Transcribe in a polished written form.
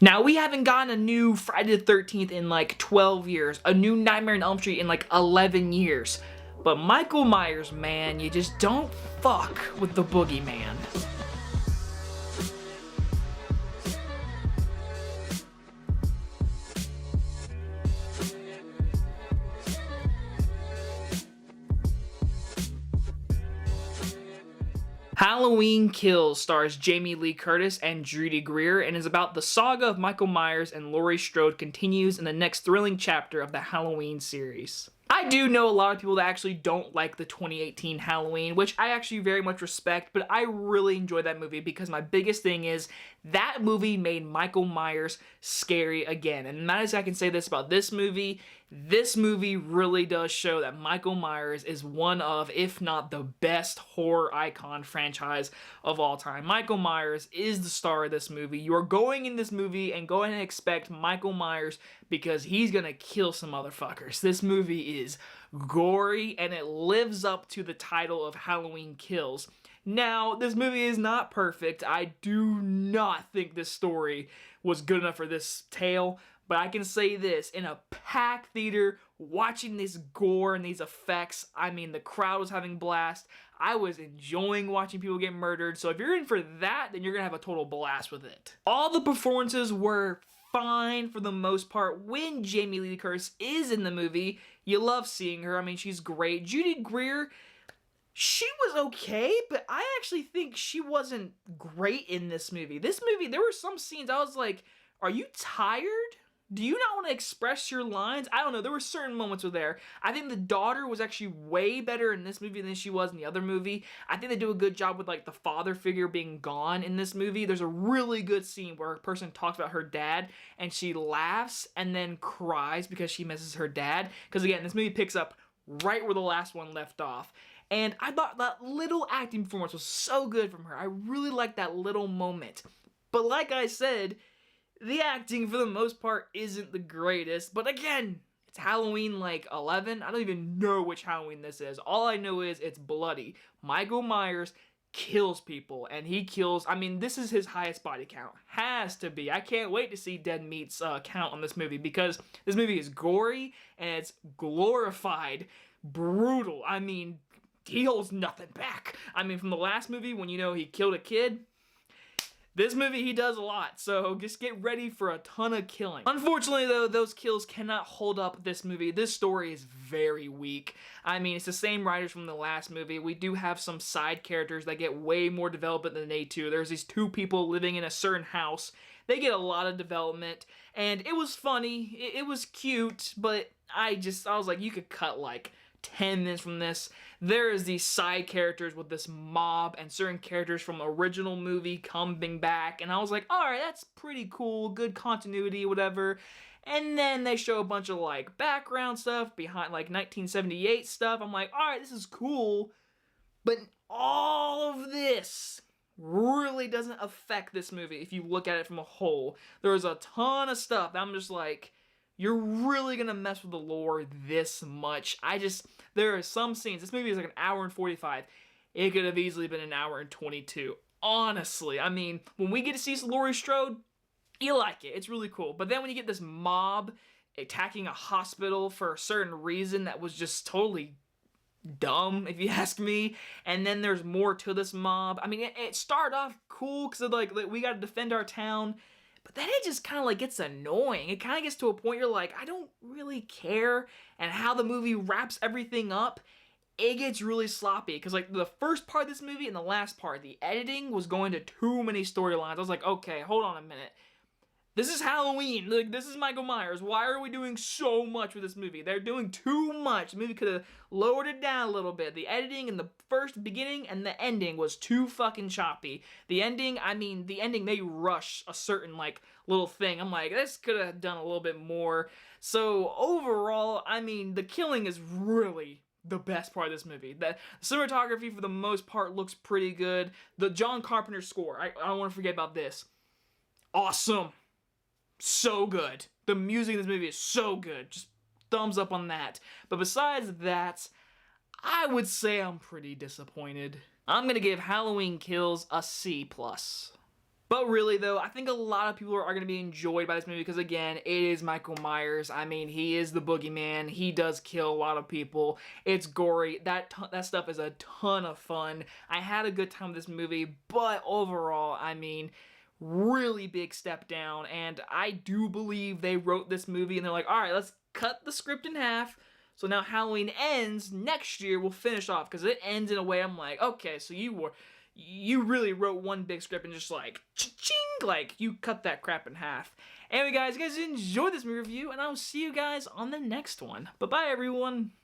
Now, we haven't gotten a new Friday the 13th in like 12 years, a new Nightmare on Elm Street in like 11 years. But Michael Myers, man, you just don't fuck with the boogeyman. Halloween Kills stars Jamie Lee Curtis and Judy Greer and is about the saga of Michael Myers and Laurie Strode continues in the next thrilling chapter of the Halloween series. I do know a lot of people that actually don't like the 2018 Halloween, which I actually very much respect, but I really enjoyed that movie because my biggest thing is that movie made Michael Myers scary again. And not as I can say this about this movie really does show that Michael Myers is one of, if not the best horror icon franchise of all time. Michael Myers is the star of this movie. You're going in this movie and going to expect Michael Myers because he's gonna kill some motherfuckers. This movie is gory and it lives up to the title of Halloween Kills. Now, this movie is not perfect. I do not think this story was good enough for this tale, but I can say this, in a packed theater, watching this gore and these effects, I mean, the crowd was having blast. I was enjoying watching people get murdered, so if you're in for that, then you're gonna have a total blast with it. All the performances were fine for the most part. When Jamie Lee Curtis is in the movie, you love seeing her. I mean, she's great. Judy Greer, she was okay, but I actually think she wasn't great in this movie. This movie, there were some scenes I was like, are you tired? Do you not want to express your lines? I don't know. There were certain moments with there. I think the daughter was actually way better in this movie than she was in the other movie. I think they do a good job with like the father figure being gone in this movie. There's a really good scene where a person talks about her dad and she laughs and then cries because she misses her dad. Because again, this movie picks up right where the last one left off. And I thought that little acting performance was so good from her. I really liked that little moment. But like I said, the acting, for the most part, isn't the greatest. But again, it's Halloween, like, 11. I don't even know which Halloween this is. All I know is it's bloody. Michael Myers kills people. And he kills... I mean, this is his highest body count. Has to be. I can't wait to see Dead Meat's count on this movie. Because this movie is gory. And it's glorified. Brutal. I mean, he holds nothing back. I mean, from the last movie, when, you know, he killed a kid... This movie, he does a lot, so just get ready for a ton of killing. Unfortunately, though, those kills cannot hold up this movie. This story is very weak. I mean, it's the same writers from the last movie. We do have some side characters that get way more development than they do. There's these two people living in a certain house. They get a lot of development, and it was funny. It was cute, but I was like, you could cut, like, 10 minutes from this. There is these side characters with this mob and certain characters from the original movie coming back, and I was like, alright, that's pretty cool, good continuity, whatever. And then they show a bunch of like background stuff behind like 1978 stuff. I'm like, alright, this is cool, but all of this really doesn't affect this movie if you look at it from a whole. There's a ton of stuff that I'm just like, you're really gonna mess with the lore this much. There are some scenes, this movie is like an hour and 45. It could have easily been an hour and 22. Honestly, I mean, when we get to see Laurie Strode, you like it. It's really cool. But then when you get this mob attacking a hospital for a certain reason that was just totally dumb, if you ask me, and then there's more to this mob. I mean, it started off cool because like we gotta defend our town. But then it just kind of like gets annoying. It kind of gets to a point you're like, I don't really care. And how the movie wraps everything up, it gets really sloppy. Because like the first part of this movie and the last part, the editing was going to too many storylines. I was like, okay, hold on a minute. This is Halloween. Like, this is Michael Myers. Why are we doing so much with this movie? They're doing too much. The movie could have lowered it down a little bit. The editing in the first beginning and the ending was too fucking choppy. The ending, they rush a certain, like, little thing. I'm like, this could have done a little bit more. So, overall, I mean, the killing is really the best part of this movie. The cinematography, for the most part, looks pretty good. The John Carpenter score, I don't want to forget about this. Awesome. So good. The music in this movie is so good. Just thumbs up on that. But besides that, I would say I'm pretty disappointed. I'm gonna give Halloween Kills a C+. But really though, I think a lot of people are going to be enjoyed by this movie because again, it is Micheal Myers. I mean, he is the boogeyman. He does kill a lot of people. It's gory. That stuff is a ton of fun. I had a good time with this movie, but overall, I mean, really big step down. And I do believe they wrote this movie and they're like, all right, let's cut the script in half. So now Halloween ends, next year we'll finish off, because it ends in a way I'm like, okay, so you really wrote one big script and just like, cha-ching, like, you cut that crap in half. Anyway guys, you guys enjoyed this movie review, and I'll see you guys on the next one. Bye-bye everyone!